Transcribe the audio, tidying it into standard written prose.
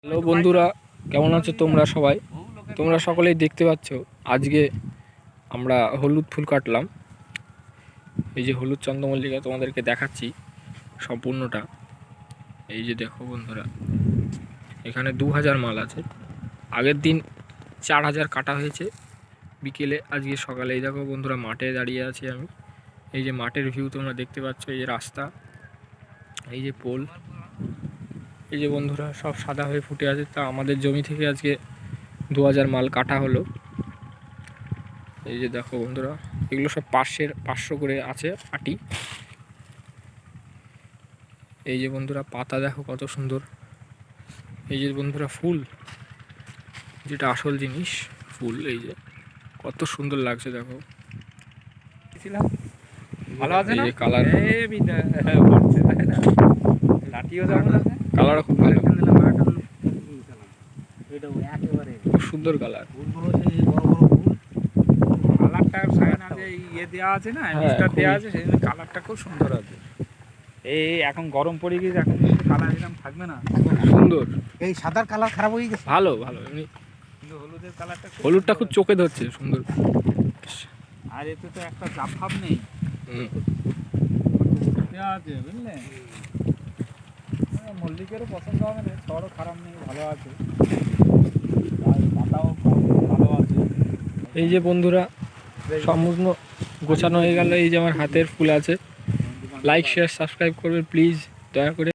Hello বন্ধুরা, কেমন আছো তোমরা সবাই? তোমরা সকলেই দেখতে পাচ্ছ আজকে আমরা হলুদ ফুল কাটলাম। এই যে হলুদ চন্দ্রমল্লিকা তোমাদেরকে দেখাচ্ছি সম্পূর্ণটা। এই যে দেখো বন্ধুরা, এখানে 2000 মাল আছে। আগের দিন 4000 কাটা হয়েছে বিকেলে। আজকে সকালে এই দেখো বন্ধুরা, মাঠে দাঁড়িয়ে আছি আমি। এই যে মাঠের ভিউ তোমরা দেখতে পাচ্ছ, এই যে রাস্তা, এই যে পোল, এই যে বন্ধুরা সব সাদা হয়ে ফুটে আছে। তা আমাদের জমি থেকে আজকে 2000 মাল কাটা হলো। এই যে দেখো বন্ধুরা, এগুলো সব 500 করে আছে আটি। এই যে বন্ধুরা পাতা দেখো কত সুন্দর। এই যে বন্ধুরা ফুল, যেটা আসল জিনিস ফুল, এই যে কত সুন্দর লাগছে দেখো। ভালো আছে এই না? যে কালার, লাঠিও যেমন আছে, কালার খুব ভালো, খুব সুন্দর কালার। কালারটা সায়না যে ইয়ে দেওয়া আছে না, মিস্টার দেওয়া আছে, সেই জন্য কালারটা খুব সুন্দর আছে। এই এখন গরম পড়ে গেছে, এখন কালার এরকম থাকবে না, খুব সুন্দর। এই সাদার কালার খারাপ হয়ে গেছে। ভালো ভালো, এমনি কিন্তু হলুদের কালারটা হলুদটা খুব চোখে ধরছে, সুন্দর। আর এতে তো একটা জাপ ভাব নেই দেওয়া আছে, বুঝলে? মল্লিকেরও পছন্দ হবে না, ছড়ও খারাপ নেই, ভালো আছে, আর পাতাও ভালো আছে। এই যে বন্ধুরা সম্পূর্ণ গোছানো হয়ে গেল। এই যে আমার হাতের ফুল আছে। লাইক শেয়ার সাবস্ক্রাইব করবে প্লিজ, দয়া করে।